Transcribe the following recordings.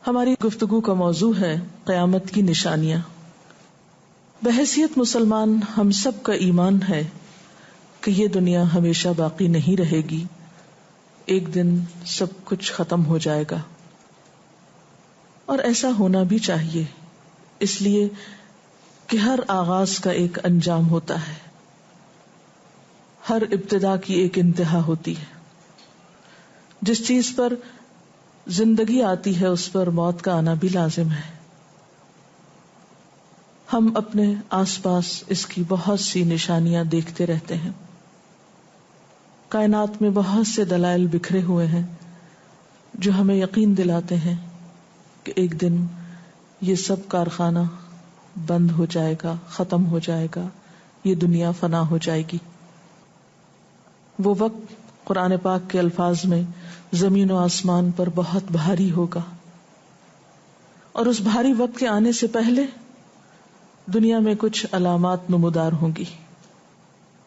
ہماری گفتگو کا موضوع ہے قیامت کی نشانیاں۔ بحیثیت مسلمان ہم سب کا ایمان ہے کہ یہ دنیا ہمیشہ باقی نہیں رہے گی، ایک دن سب کچھ ختم ہو جائے گا، اور ایسا ہونا بھی چاہیے، اس لیے کہ ہر آغاز کا ایک انجام ہوتا ہے، ہر ابتدا کی ایک انتہا ہوتی ہے۔ جس چیز پر زندگی آتی ہے اس پر موت کا آنا بھی لازم ہے۔ ہم اپنے آس پاس اس کی بہت سی نشانیاں دیکھتے رہتے ہیں۔ کائنات میں بہت سے دلائل بکھرے ہوئے ہیں جو ہمیں یقین دلاتے ہیں کہ ایک دن یہ سب کارخانہ بند ہو جائے گا، ختم ہو جائے گا، یہ دنیا فنا ہو جائے گی۔ وہ وقت قرآن پاک کے الفاظ میں زمین و آسمان پر بہت بھاری ہوگا، اور اس بھاری وقت کے آنے سے پہلے دنیا میں کچھ علامات نمودار ہوں گی۔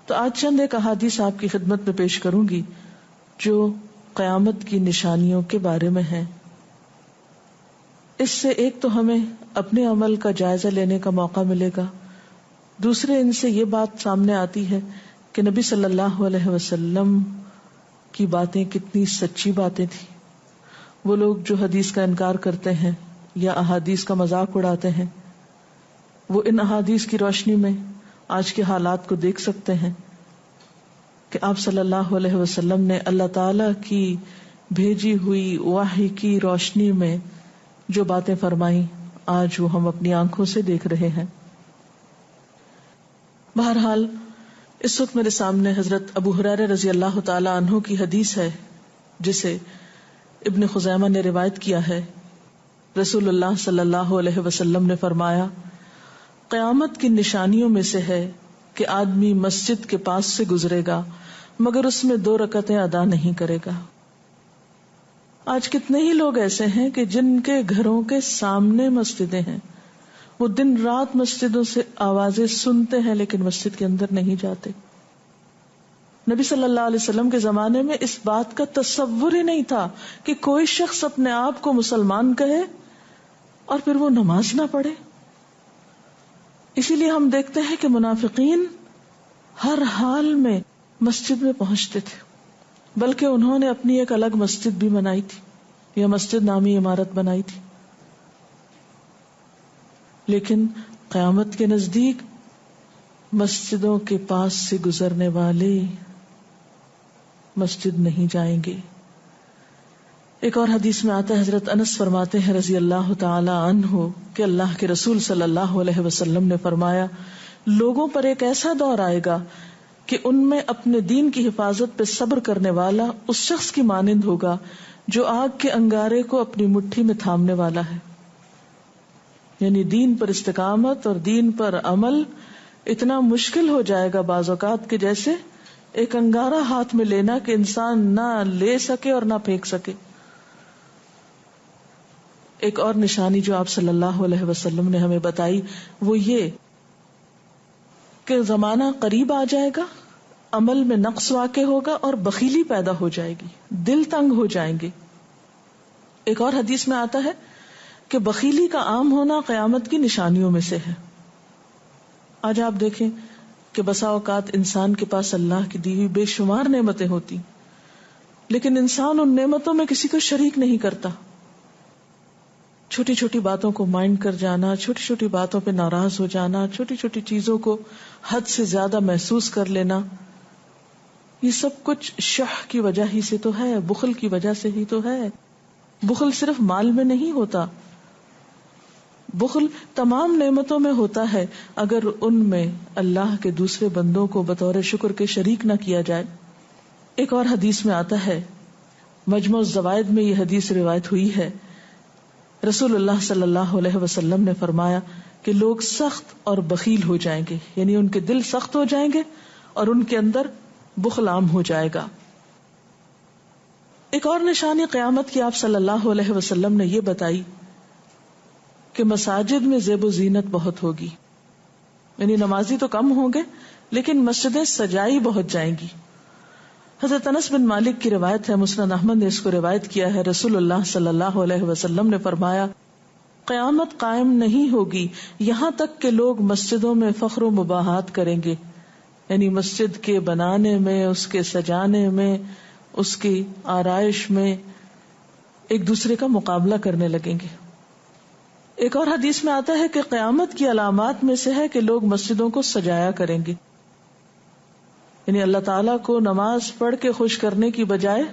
تو آج چند ایک احادیث آپ کی خدمت میں پیش کروں گی جو قیامت کی نشانیوں کے بارے میں ہیں۔ اس سے ایک تو ہمیں اپنے عمل کا جائزہ لینے کا موقع ملے گا، دوسرے ان سے یہ بات سامنے آتی ہے کہ نبی صلی اللہ علیہ وسلم کی باتیں کتنی سچی باتیں تھیں۔ وہ لوگ جو حدیث کا انکار کرتے ہیں یا احادیث کا مذاق اڑاتے ہیں، وہ ان احادیث کی روشنی میں آج کے حالات کو دیکھ سکتے ہیں کہ آپ صلی اللہ علیہ وسلم نے اللہ تعالی کی بھیجی ہوئی وحی کی روشنی میں جو باتیں فرمائیں آج وہ ہم اپنی آنکھوں سے دیکھ رہے ہیں۔ بہرحال اس وقت میرے سامنے حضرت ابو ہریرہ رضی اللہ تعالی عنہ کی حدیث ہے جسے ابن خزیمہ نے روایت کیا ہے۔ رسول اللہ صلی اللہ علیہ وسلم نے فرمایا، قیامت کی نشانیوں میں سے ہے کہ آدمی مسجد کے پاس سے گزرے گا مگر اس میں 2 رکعتیں ادا نہیں کرے گا۔ آج کتنے ہی لوگ ایسے ہیں کہ جن کے گھروں کے سامنے مسجدیں ہیں، وہ دن رات مسجدوں سے آوازیں سنتے ہیں لیکن مسجد کے اندر نہیں جاتے۔ نبی صلی اللہ علیہ وسلم کے زمانے میں اس بات کا تصور ہی نہیں تھا کہ کوئی شخص اپنے آپ کو مسلمان کہے اور پھر وہ نماز نہ پڑھے۔ اسی لیے ہم دیکھتے ہیں کہ منافقین ہر حال میں مسجد میں پہنچتے تھے، بلکہ انہوں نے اپنی ایک الگ مسجد بھی بنائی تھی یا مسجد نامی عمارت بنائی تھی۔ لیکن قیامت کے نزدیک مسجدوں کے پاس سے گزرنے والے مسجد نہیں جائیں گے۔ ایک اور حدیث میں آتا ہے، حضرت انس فرماتے ہیں رضی اللہ تعالی عنہ کہ اللہ کے رسول صلی اللہ علیہ وسلم نے فرمایا، لوگوں پر ایک ایسا دور آئے گا کہ ان میں اپنے دین کی حفاظت پہ صبر کرنے والا اس شخص کی مانند ہوگا جو آگ کے انگارے کو اپنی مٹھی میں تھامنے والا ہے۔ یعنی دین پر استقامت اور دین پر عمل اتنا مشکل ہو جائے گا بعض اوقات کہ جیسے ایک انگارہ ہاتھ میں لینا کہ انسان نہ لے سکے اور نہ پھینک سکے۔ ایک اور نشانی جو آپ صلی اللہ علیہ وسلم نے ہمیں بتائی وہ یہ کہ زمانہ قریب آ جائے گا، عمل میں نقص واقع ہوگا اور بخیلی پیدا ہو جائے گی، دل تنگ ہو جائیں گے۔ ایک اور حدیث میں آتا ہے کہ بخیلی کا عام ہونا قیامت کی نشانیوں میں سے ہے۔ آج آپ دیکھیں کہ بسا اوقات انسان کے پاس اللہ کی دی ہوئی بے شمار نعمتیں ہوتی لیکن انسان ان نعمتوں میں کسی کو شریک نہیں کرتا۔ چھوٹی چھوٹی باتوں کو مائنڈ کر جانا، چھوٹی چھوٹی باتوں پہ ناراض ہو جانا، چھوٹی چھوٹی چیزوں کو حد سے زیادہ محسوس کر لینا، یہ سب کچھ شح کی وجہ ہی سے تو ہے، بخل کی وجہ سے ہی تو ہے۔ بخل صرف مال میں نہیں ہوتا، بخل تمام نعمتوں میں ہوتا ہے اگر ان میں اللہ کے دوسرے بندوں کو بطور شکر کے شریک نہ کیا جائے۔ ایک اور حدیث میں آتا ہے، مجموع الزوائد میں یہ حدیث روایت ہوئی ہے، رسول اللہ صلی اللہ علیہ وسلم نے فرمایا کہ لوگ سخت اور بخیل ہو جائیں گے، یعنی ان کے دل سخت ہو جائیں گے اور ان کے اندر بخل عام ہو جائے گا۔ ایک اور نشانی قیامت کی آپ صلی اللہ علیہ وسلم نے یہ بتائی کہ مساجد میں زیب و زینت بہت ہوگی، یعنی نمازی تو کم ہوں گے لیکن مسجدیں سجائی بہت جائیں گی۔ حضرت انس بن مالک کی روایت ہے، مسند احمد نے اس کو روایت کیا ہے، رسول اللہ صلی اللہ علیہ وسلم نے فرمایا قیامت قائم نہیں ہوگی یہاں تک کہ لوگ مسجدوں میں فخر و مباحات کریں گے، یعنی مسجد کے بنانے میں، اس کے سجانے میں، اس کی آرائش میں ایک دوسرے کا مقابلہ کرنے لگیں گے۔ ایک اور حدیث میں آتا ہے کہ قیامت کی علامات میں سے ہے کہ لوگ مسجدوں کو سجایا کریں گے، یعنی اللہ تعالیٰ کو نماز پڑھ کے خوش کرنے کی بجائے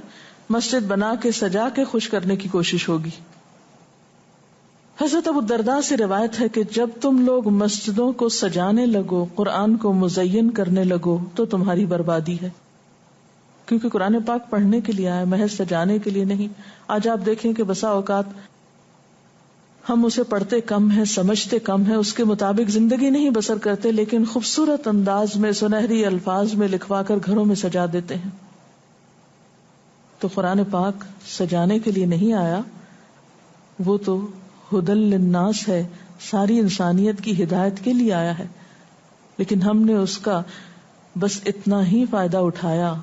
مسجد بنا کے سجا کے خوش کرنے کی کوشش ہوگی۔ حضرت ابو الدرداء سے روایت ہے کہ جب تم لوگ مسجدوں کو سجانے لگو، قرآن کو مزین کرنے لگو تو تمہاری بربادی ہے، کیونکہ قرآن پاک پڑھنے کے لیے آیا، محض سجانے کے لیے نہیں۔ آج آپ دیکھیں کہ بسا اوقات ہم اسے پڑھتے کم ہیں، سمجھتے کم ہیں، اس کے مطابق زندگی نہیں بسر کرتے، لیکن خوبصورت انداز میں سنہری الفاظ میں لکھوا کر گھروں میں سجا دیتے ہیں۔ تو قرآن پاک سجانے کے لیے نہیں آیا، وہ تو ہدی للناس ہے، ساری انسانیت کی ہدایت کے لیے آیا ہے، لیکن ہم نے اس کا بس اتنا ہی فائدہ اٹھایا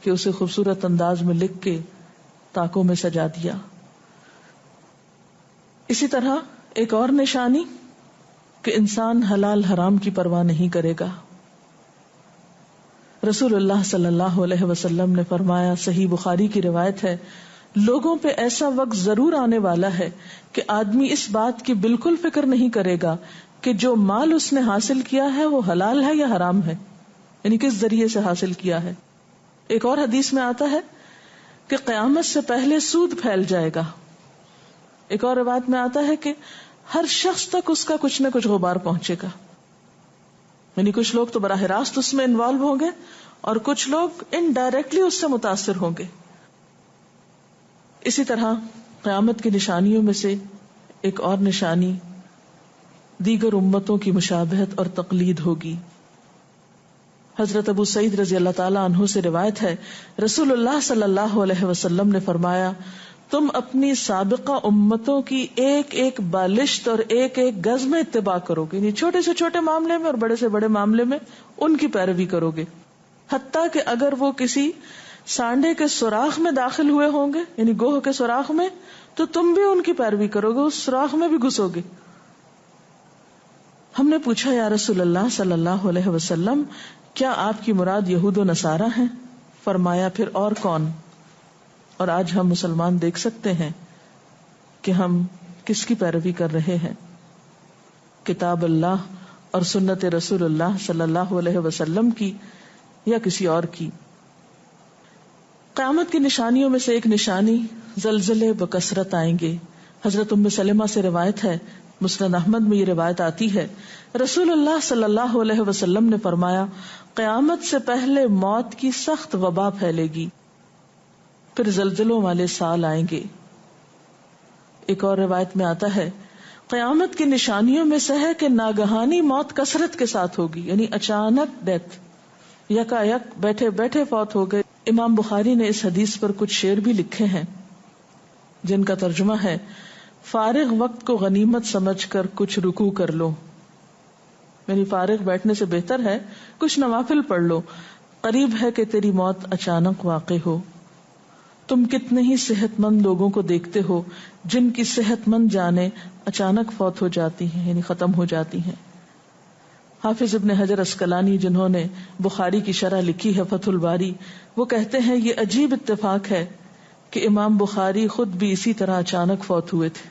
کہ اسے خوبصورت انداز میں لکھ کے تاکوں میں سجا دیا۔ اسی طرح ایک اور نشانی کہ انسان حلال حرام کی پرواہ نہیں کرے گا۔ رسول اللہ صلی اللہ علیہ وسلم نے فرمایا، صحیح بخاری کی روایت ہے، لوگوں پہ ایسا وقت ضرور آنے والا ہے کہ آدمی اس بات کی بالکل فکر نہیں کرے گا کہ جو مال اس نے حاصل کیا ہے وہ حلال ہے یا حرام ہے، یعنی کس ذریعے سے حاصل کیا ہے۔ ایک اور حدیث میں آتا ہے کہ قیامت سے پہلے سود پھیل جائے گا۔ ایک اور روایت میں آتا ہے کہ ہر شخص تک اس کا کچھ نہ کچھ غبار پہنچے گا، یعنی کچھ لوگ تو براہ راست اس میں انوالو ہوں گے اور کچھ لوگ انڈائریکٹلی اس سے متاثر ہوں گے۔ اسی طرح قیامت کی نشانیوں میں سے ایک اور نشانی دیگر امتوں کی مشابہت اور تقلید ہوگی۔ حضرت ابو سعید رضی اللہ تعالی عنہ سے روایت ہے، رسول اللہ صلی اللہ علیہ وسلم نے فرمایا، تم اپنی سابقہ امتوں کی ایک ایک بالشت اور ایک ایک گز میں اتباع کرو گے، یعنی چھوٹے سے چھوٹے معاملے میں اور بڑے سے بڑے معاملے میں ان کی پیروی کرو گے، حتیٰ کہ اگر وہ کسی سانڈے کے سوراخ میں داخل ہوئے ہوں گے، یعنی گوہ کے سوراخ میں، تو تم بھی ان کی پیروی کرو گے، اس سوراخ میں بھی گھسو گے۔ ہم نے پوچھا، یا رسول اللہ صلی اللہ علیہ وسلم، کیا آپ کی مراد یہود و نصارہ ہیں؟ فرمایا، پھر اور کون؟ اور آج ہم مسلمان دیکھ سکتے ہیں کہ ہم کس کی پیروی کر رہے ہیں، کتاب اللہ اور سنت رسول اللہ صلی اللہ علیہ وسلم کی یا کسی اور کی۔ قیامت کی نشانیوں میں سے ایک نشانی زلزلے بکثرت آئیں گے۔ حضرت ام سلمہ سے روایت ہے، مسند احمد میں یہ روایت آتی ہے، رسول اللہ صلی اللہ علیہ وسلم نے فرمایا، قیامت سے پہلے موت کی سخت وبا پھیلے گی، پھر زلزلوں والے سال آئیں گے۔ ایک اور روایت میں آتا ہے، قیامت کی نشانیوں میں سے ہے کہ ناگہانی موت کثرت کے ساتھ ہوگی، یعنی اچانک ڈیتھ، یکا یک بیٹھے بیٹھے فوت ہو گئے۔ امام بخاری نے اس حدیث پر کچھ شعر بھی لکھے ہیں جن کا ترجمہ ہے، فارغ وقت کو غنیمت سمجھ کر کچھ رکوع کر لو، یعنی فارغ بیٹھنے سے بہتر ہے کچھ نوافل پڑھ لو، قریب ہے کہ تیری موت اچانک واقع ہو۔ تم کتنے ہی صحت مند لوگوں کو دیکھتے ہو جن کی صحت مند جانیں اچانک فوت ہو جاتی ہیں، یعنی ختم ہو جاتی ہیں۔ حافظ ابن حجر عسقلانی جنہوں نے بخاری کی شرح لکھی ہے فتح الباری، وہ کہتے ہیں یہ عجیب اتفاق ہے کہ امام بخاری خود بھی اسی طرح اچانک فوت ہوئے تھے،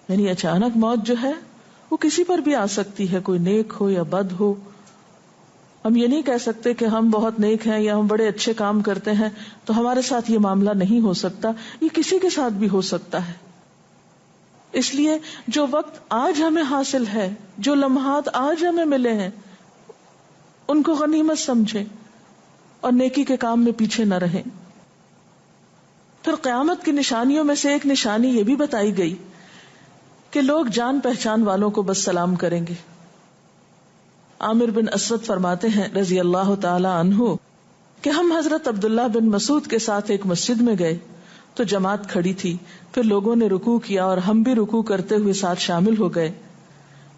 یعنی اچانک موت جو ہے وہ کسی پر بھی آ سکتی ہے، کوئی نیک ہو یا بد ہو۔ ہم یہ نہیں کہہ سکتے کہ ہم بہت نیک ہیں یا ہم بڑے اچھے کام کرتے ہیں تو ہمارے ساتھ یہ معاملہ نہیں ہو سکتا، یہ کسی کے ساتھ بھی ہو سکتا ہے۔ اس لیے جو وقت آج ہمیں حاصل ہے، جو لمحات آج ہمیں ملے ہیں، ان کو غنیمت سمجھیں اور نیکی کے کام میں پیچھے نہ رہیں۔ پھر قیامت کی نشانیوں میں سے ایک نشانی یہ بھی بتائی گئی کہ لوگ جان پہچان والوں کو بس سلام کریں گے۔ عامر بن اسود فرماتے ہیں رضی اللہ تعالی عنہ کہ ہم حضرت عبداللہ بن مسعود کے ساتھ ایک مسجد میں گئے تو جماعت کھڑی تھی، پھر لوگوں نے رکوع کیا اور ہم بھی رکوع کرتے ہوئے ساتھ شامل ہو گئے۔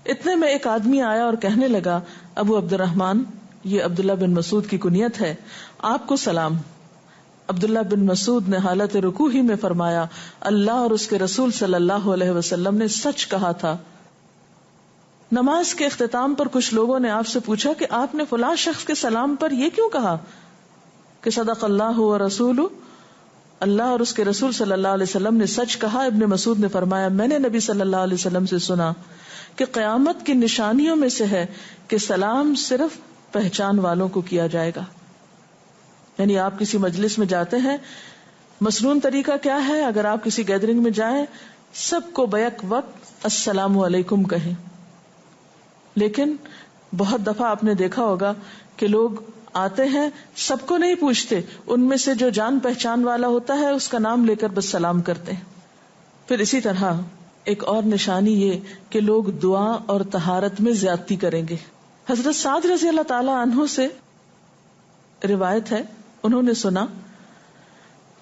اتنے میں ایک آدمی آیا اور کہنے لگا، ابو عبد الرحمن، یہ عبداللہ بن مسعود کی کنیت ہے، آپ کو سلام۔ عبداللہ بن مسعود نے حالت رکوع ہی میں فرمایا، اللہ اور اس کے رسول صلی اللہ علیہ وسلم نے سچ کہا تھا۔ نماز کے اختتام پر کچھ لوگوں نے آپ سے پوچھا کہ آپ نے فلاں شخص کے سلام پر یہ کیوں کہا کہ صدق اللہ و رسول، اللہ اور اس کے رسول صلی اللہ علیہ وسلم نے سچ کہا۔ ابن مسعود نے فرمایا، میں نے نبی صلی اللہ علیہ وسلم سے سنا کہ قیامت کی نشانیوں میں سے ہے کہ سلام صرف پہچان والوں کو کیا جائے گا۔ یعنی آپ کسی مجلس میں جاتے ہیں، مسنون طریقہ کیا ہے؟ اگر آپ کسی گیدرنگ میں جائیں، سب کو بیک وقت السلام علیکم کہیں، لیکن بہت دفعہ آپ نے دیکھا ہوگا کہ لوگ آتے ہیں، سب کو نہیں پوچھتے، ان میں سے جو جان پہچان والا ہوتا ہے اس کا نام لے کر بس سلام کرتے ہیں۔ پھر اسی طرح ایک اور نشانی یہ کہ لوگ دعا اور طہارت میں زیادتی کریں گے۔ حضرت سعد رضی اللہ تعالی عنہ سے روایت ہے، انہوں نے سنا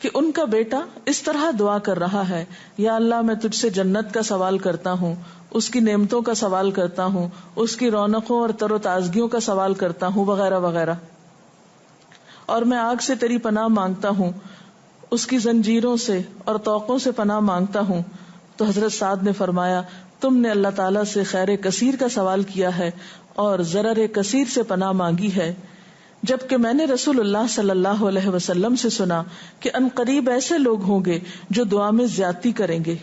کہ ان کا بیٹا اس طرح دعا کر رہا ہے، یا اللہ میں تجھ سے جنت کا سوال کرتا ہوں، اس کی نعمتوں کا سوال کرتا ہوں، اس کی رونقوں اور تر و تازگیوں کا سوال کرتا ہوں، وغیرہ وغیرہ، اور میں آگ سے تیری پناہ مانگتا ہوں، اس کی زنجیروں سے اور طوقوں سے پناہ مانگتا ہوں۔ تو حضرت سعد نے فرمایا، تم نے اللہ تعالیٰ سے خیر کثیر کا سوال کیا ہے اور ضرر کثیر سے پناہ مانگی ہے، جبکہ میں نے رسول اللہ صلی اللہ علیہ وسلم سے سنا کہ ان قریب ایسے لوگ ہوں گے جو دعا میں زیادتی کریں گے۔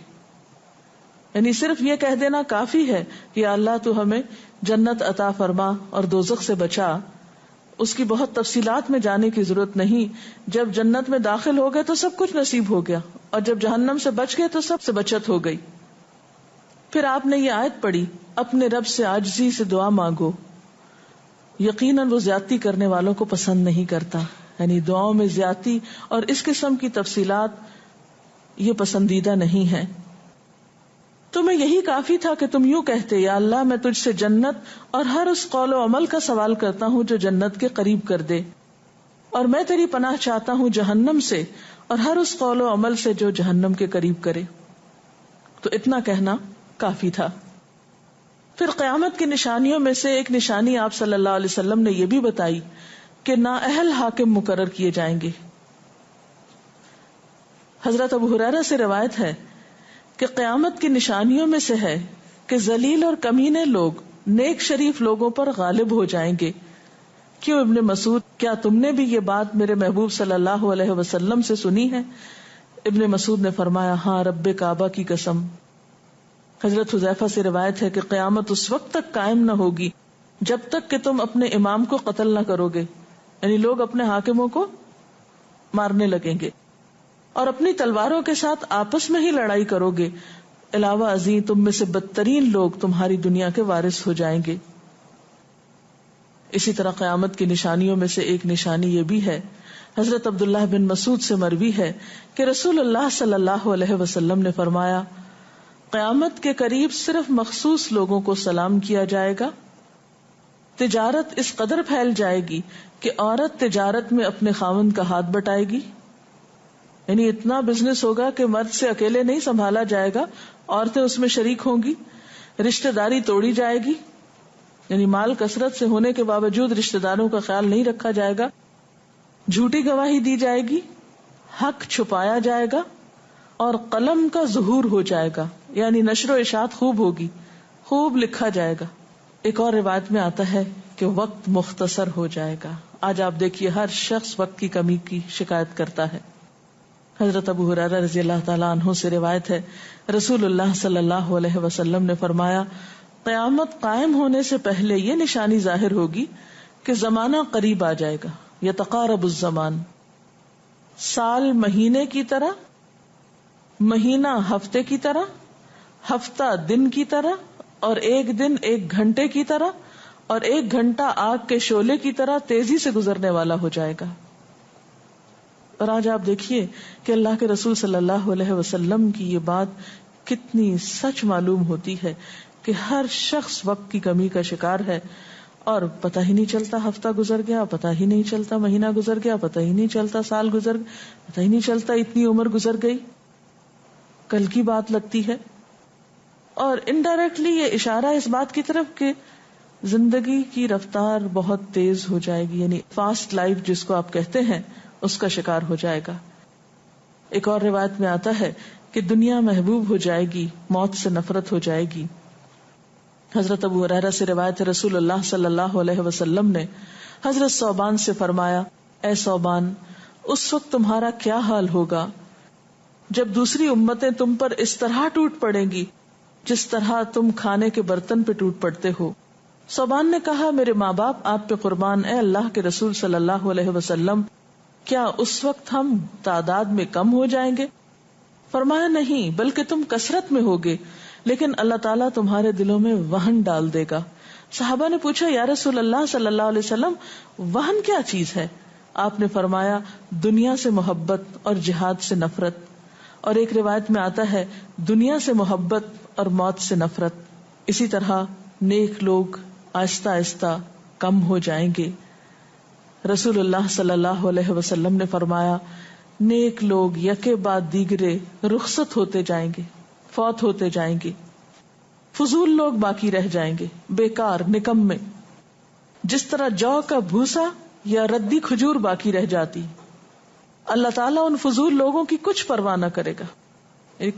یعنی صرف یہ کہہ دینا کافی ہے کہ اللہ تو ہمیں جنت عطا فرما اور دوزخ سے بچا، اس کی بہت تفصیلات میں جانے کی ضرورت نہیں۔ جب جنت میں داخل ہو گئے تو سب کچھ نصیب ہو گیا، اور جب جہنم سے بچ گئے تو سب سے بچت ہو گئی۔ پھر آپ نے یہ آیت پڑھی، اپنے رب سے عاجزی سے دعا مانگو، یقیناً وہ زیادتی کرنے والوں کو پسند نہیں کرتا۔ یعنی دعاؤں میں زیادتی اور اس قسم کی تفصیلات یہ پسندیدہ نہیں ہے۔ تمہیں یہی کافی تھا کہ تم یوں کہتے، یا اللہ میں تجھ سے جنت اور ہر اس قول و عمل کا سوال کرتا ہوں جو جنت کے قریب کر دے، اور میں تیری پناہ چاہتا ہوں جہنم سے اور ہر اس قول و عمل سے جو جہنم کے قریب کرے۔ تو اتنا کہنا کافی تھا۔ پھر قیامت کی نشانیوں میں سے ایک نشانی آپ صلی اللہ علیہ وسلم نے یہ بھی بتائی کہ نااہل حاکم مقرر کیے جائیں گے۔ حضرت ابو ہریرہ سے روایت ہے کہ قیامت کی نشانیوں میں سے ہے کہ ذلیل اور کمینے لوگ نیک شریف لوگوں پر غالب ہو جائیں گے۔ کیوں ابن مسعود، کیا تم نے بھی یہ بات میرے محبوب صلی اللہ علیہ وسلم سے سنی ہے؟ ابن مسعود نے فرمایا، ہاں رب کعبہ کی قسم۔ حضرت حذیفہ سے روایت ہے کہ قیامت اس وقت تک قائم نہ ہوگی جب تک کہ تم اپنے امام کو قتل نہ کرو گے، یعنی لوگ اپنے حاکموں کو مارنے لگیں گے اور اپنی تلواروں کے ساتھ آپس میں ہی لڑائی کرو گے، علاوہ ازیں تم میں سے بدترین لوگ تمہاری دنیا کے وارث ہو جائیں گے۔ اسی طرح قیامت کی نشانیوں میں سے ایک نشانی یہ بھی ہے، حضرت عبداللہ بن مسعود سے مروی ہے کہ رسول اللہ صلی اللہ علیہ وسلم نے فرمایا، قیامت کے قریب صرف مخصوص لوگوں کو سلام کیا جائے گا۔ تجارت اس قدر پھیل جائے گی کہ عورت تجارت میں اپنے خاوند کا ہاتھ بٹائے گی، یعنی اتنا بزنس ہوگا کہ مرد سے اکیلے نہیں سنبھالا جائے گا، عورتیں اس میں شریک ہوں گی، رشتہ داری توڑی جائے گی، یعنی مال کثرت سے ہونے کے باوجود رشتہ داروں کا خیال نہیں رکھا جائے گا، جھوٹی گواہی دی جائے گی، حق چھپایا جائے گا، اور قلم کا ظہور ہو جائے گا، یعنی نشر و اشاعت خوب ہوگی، خوب لکھا جائے گا۔ ایک اور روایت میں آتا ہے کہ وقت مختصر ہو جائے گا۔ آج آپ دیکھیے ہر شخص وقت کی کمی کی شکایت کرتا ہے۔ حضرت ابو ہریرہ رضی اللہ تعالیٰ عنہ سے روایت ہے، رسول اللہ صلی اللہ علیہ وسلم نے فرمایا، قیامت قائم ہونے سے پہلے یہ نشانی ظاہر ہوگی کہ زمانہ قریب آ جائے گا، یتقارب الزمان، سال مہینے کی طرح، مہینہ ہفتے کی طرح، ہفتہ دن کی طرح، اور ایک دن ایک گھنٹے کی طرح، اور ایک گھنٹہ آگ کے شعلے کی طرح تیزی سے گزرنے والا ہو جائے گا۔ اور آج آپ دیکھیے کہ اللہ کے رسول صلی اللہ علیہ وسلم کی یہ بات کتنی سچ معلوم ہوتی ہے کہ ہر شخص وقت کی کمی کا شکار ہے، اور پتہ ہی نہیں چلتا ہفتہ گزر گیا، پتہ ہی نہیں چلتا مہینہ گزر گیا، پتہ ہی نہیں چلتا سال گزر گیا، پتہ ہی نہیں چلتا اتنی عمر گزر گئی، کل کی بات لگتی ہے۔ اور انڈائریکٹلی یہ اشارہ اس بات کی طرف کہ زندگی کی رفتار بہت تیز ہو جائے گی، یعنی فاسٹ لائف جس کو آپ کہتے ہیں اس کا شکار ہو جائے گا. ایک اور روایت میں آتا ہے کہ دنیا محبوب ہو جائے گی، موت سے نفرت ہو جائے گی. حضرت ابو ہریرہ سے روایت ہے، رسول اللہ صلی اللہ علیہ وسلم نے حضرت ثوبان سے فرمایا، اے ثوبان، اس وقت تمہارا کیا حال ہوگا جب دوسری امتیں تم پر اس طرح ٹوٹ پڑیں گی جس طرح تم کھانے کے برتن پہ ٹوٹ پڑتے ہو. ثوبان نے کہا، میرے ماں باپ آپ پہ قربان، اے اللہ کے رسول صلی اللہ علیہ وسلم، کیا اس وقت ہم تعداد میں کم ہو جائیں گے؟ فرمایا، نہیں، بلکہ تم کثرت میں ہوگے، لیکن اللہ تعالیٰ تمہارے دلوں میں وہن ڈال دے گا. صحابہ نے پوچھا، یا رسول اللہ صلی اللہ علیہ وسلم، وہن کیا چیز ہے؟ آپ نے فرمایا، دنیا سے محبت اور جہاد سے نفرت. اور ایک روایت میں آتا ہے، دنیا سے محبت اور موت سے نفرت. اسی طرح نیک لوگ آہستہ آہستہ کم ہو جائیں گے. رسول اللہ صلی اللہ علیہ وسلم نے فرمایا، نیک لوگ یکے بعد دیگرے رخصت ہوتے جائیں گے، فوت ہوتے جائیں گے. فضول لوگ باقی رہ جائیں گے، بیکار، نکمے. جس طرح جو کا بھوسا یا ردی کھجور باقی رہ جاتی، اللہ تعالیٰ ان فضول لوگوں کی کچھ پرواہ نہ کرے گا.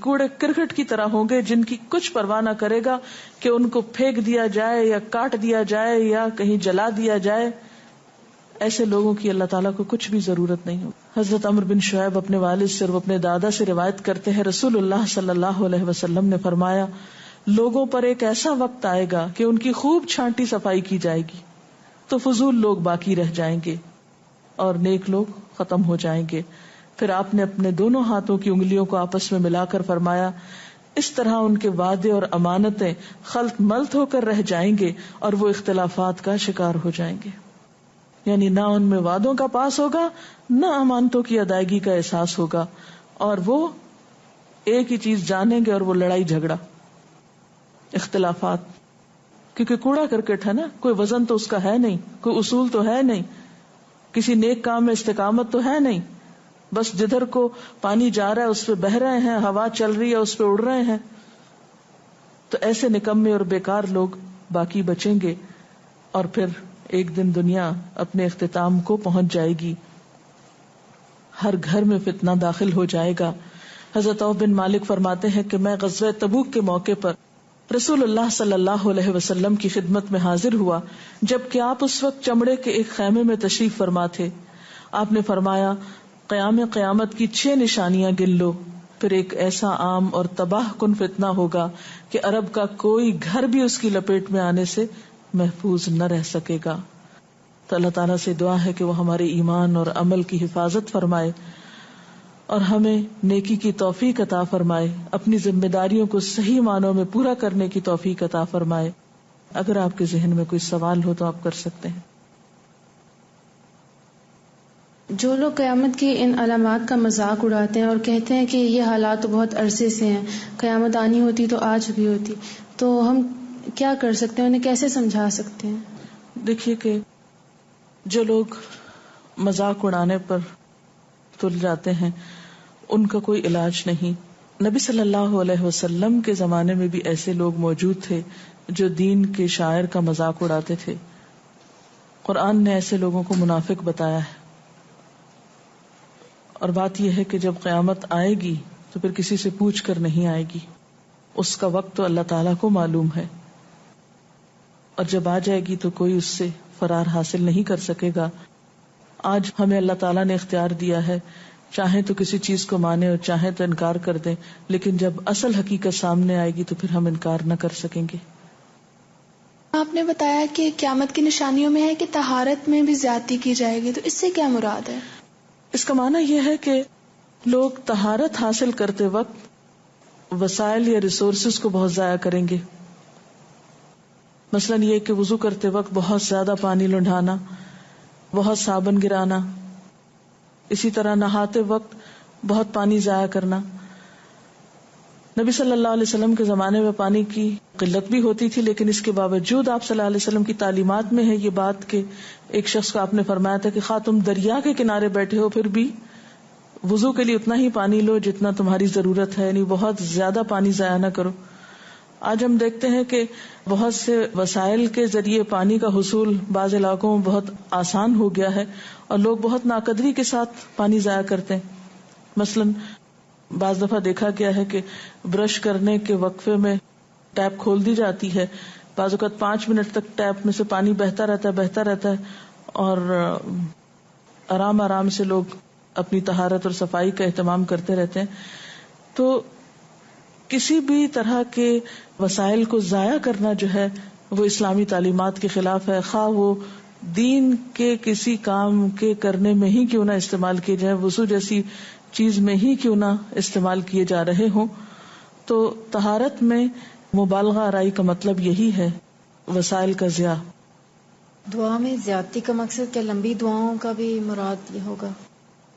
کوڑے کرکٹ کی طرح ہوں گے جن کی کچھ پرواہ نہ کرے گا کہ ان کو پھینک دیا جائے یا کاٹ دیا جائے یا کہیں جلا دیا جائے. ایسے لوگوں کی اللہ تعالیٰ کو کچھ بھی ضرورت نہیں ہو. حضرت عمرو بن شعیب اپنے والد سے اور اپنے دادا سے روایت کرتے ہیں، رسول اللہ صلی اللہ علیہ وسلم نے فرمایا، لوگوں پر ایک ایسا وقت آئے گا کہ ان کی خوب چھانٹی صفائی کی جائے گی تو فضول لوگ باقی رہ جائیں گے اور نیک لوگ ختم ہو جائیں گے. پھر آپ نے اپنے دونوں ہاتھوں کی انگلیوں کو آپس میں ملا کر فرمایا، اس طرح ان کے وعدے اور امانتیں خلط ملط ہو کر رہ جائیں گے اور وہ اختلافات کا شکار ہو جائیں گے. یعنی نہ ان میں وعدوں کا پاس ہوگا، نہ امانتوں کی ادائیگی کا احساس ہوگا، اور وہ ایک ہی چیز جانیں گے اور وہ لڑائی جھگڑا، اختلافات. کیونکہ کوڑا کرکٹ ہے نا، کوئی وزن تو اس کا ہے نہیں، کوئی اصول تو ہے نہیں، کسی نیک کام میں استقامت تو ہے نہیں. بس جدھر کو پانی جا رہا ہے اس پہ بہ رہے ہیں، ہوا چل رہی ہے اس پہ اڑ رہے ہیں. تو ایسے نکمے اور بیکار لوگ باقی بچیں گے اور پھر ایک دن دنیا اپنے اختتام کو پہنچ جائے گی. ہر گھر میں فتنہ داخل ہو جائے گا. حضرت عوف بن مالک فرماتے ہیں کہ میں غزوہ تبوک کے موقع پر رسول اللہ صلی اللہ علیہ وسلم کی خدمت میں حاضر ہوا، جبکہ آپ اس وقت چمڑے کے ایک خیمے میں تشریف فرما تھے. آپ نے فرمایا، قیامت کی 6 نشانیاں گن لو. پھر ایک ایسا عام اور تباہ کن فتنہ ہوگا کہ عرب کا کوئی گھر بھی اس کی لپیٹ میں آنے سے محفوظ نہ رہ سکے گا. تو اللہ تعالیٰ سے دعا ہے کہ وہ ہمارے ایمان اور عمل کی حفاظت فرمائے اور ہمیں نیکی کی توفیق عطا فرمائے، اپنی ذمہ داریوں کو صحیح معنوں میں پورا کرنے کی توفیق عطا فرمائے. اگر آپ کے ذہن میں کوئی سوال ہو تو آپ کر سکتے ہیں. جو لوگ قیامت کی ان علامات کا مذاق اڑاتے ہیں اور کہتے ہیں کہ یہ حالات تو بہت عرصے سے ہیں، قیامت آنی ہوتی تو آج بھی ہوتی، تو ہم کیا کر سکتے ہیں، انہیں کیسے سمجھا سکتے ہیں؟ دیکھیے کہ جو لوگ مذاق اڑانے پر تل جاتے ہیں ان کا کوئی علاج نہیں. نبی صلی اللہ علیہ وسلم کے زمانے میں بھی ایسے لوگ موجود تھے جو دین کے شاعر کا مذاق اڑاتے تھے. قرآن نے ایسے لوگوں کو منافق بتایا ہے. اور بات یہ ہے کہ جب قیامت آئے گی تو پھر کسی سے پوچھ کر نہیں آئے گی، اس کا وقت تو اللہ تعالیٰ کو معلوم ہے، اور جب آ جائے گی تو کوئی اس سے فرار حاصل نہیں کر سکے گا. آج ہمیں اللہ تعالیٰ نے اختیار دیا ہے، چاہیں تو کسی چیز کو مانیں اور چاہیں تو انکار کر دیں، لیکن جب اصل حقیقت سامنے آئے گی تو پھر ہم انکار نہ کر سکیں گے. آپ نے بتایا کہ قیامت کی نشانیوں میں ہے کہ طہارت میں بھی زیادتی کی جائے گی، تو اس سے کیا مراد ہے؟ اس کا معنی یہ ہے کہ لوگ طہارت حاصل کرتے وقت وسائل یا ریسورسز کو بہت ضائع کریں گے. مثلا یہ کہ وضو کرتے وقت بہت زیادہ پانی لنڈھانا، بہت صابن گرانا، اسی طرح نہاتے وقت بہت پانی ضائع کرنا. نبی صلی اللہ علیہ وسلم کے زمانے میں پانی کی قلت بھی ہوتی تھی، لیکن اس کے باوجود آپ صلی اللہ علیہ وسلم کی تعلیمات میں ہے یہ بات کہ ایک شخص کو آپ نے فرمایا تھا کہ خواہ تم دریا کے کنارے بیٹھے ہو پھر بھی وضو کے لیے اتنا ہی پانی لو جتنا تمہاری ضرورت ہے، یعنی بہت زیادہ پانی ضائع نہ کرو. آج ہم دیکھتے ہیں کہ بہت سے وسائل کے ذریعے پانی کا حصول بعض علاقوں میں بہت آسان ہو گیا ہے اور لوگ بہت ناقدری کے ساتھ پانی ضائع کرتے ہیں. مثلاً بعض دفعہ دیکھا گیا ہے کہ برش کرنے کے وقفے میں ٹیپ کھول دی جاتی ہے, بعض اوقات 5 منٹ تک ٹیپ میں سے پانی بہتا رہتا ہے اور آرام آرام سے لوگ اپنی طہارت اور صفائی کا اہتمام کرتے رہتے ہیں. تو کسی بھی طرح کے وسائل کو ضائع کرنا جو ہے وہ اسلامی تعلیمات کے خلاف ہے, خواہ وہ دین کے کسی کام کے کرنے میں ہی کیوں نہ استعمال کیے جائیں, وضو جیسی چیز میں ہی کیوں نہ استعمال کیے جا رہے ہوں. تو طہارت میں مبالغہ آرائی کا مطلب یہی ہے, وسائل کا ضیاع. دعا میں زیادتی کا مقصد کیا لمبی دعاؤں کا بھی مراد یہ ہوگا؟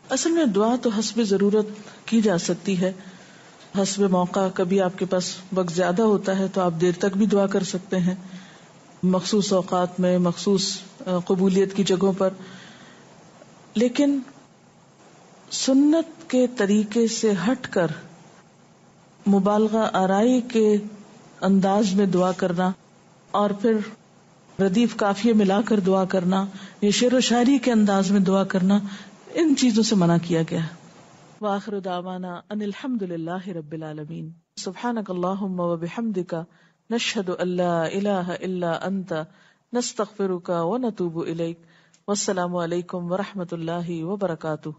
اصل میں دعا تو حسب ضرورت کی جا سکتی ہے, حسب موقع. کبھی آپ کے پاس وقت زیادہ ہوتا ہے تو آپ دیر تک بھی دعا کر سکتے ہیں, مخصوص اوقات میں, مخصوص قبولیت کی جگہوں پر. لیکن سنت کے طریقے سے ہٹ کر مبالغہ آرائی کے انداز میں دعا کرنا اور پھر ردیف قافیے ملا کر دعا کرنا یا شعر و شاعری کے انداز میں دعا کرنا, ان چیزوں سے منع کیا گیا ہے. وآخر دعوانا ان الحمد للہ رب العالمین. سبحانک اللہم وبحمدک نشہد ان لا الہ الا انت نستغفرک ونتوب الیک. والسلام علیکم ورحمۃ اللہ وبرکاتہ.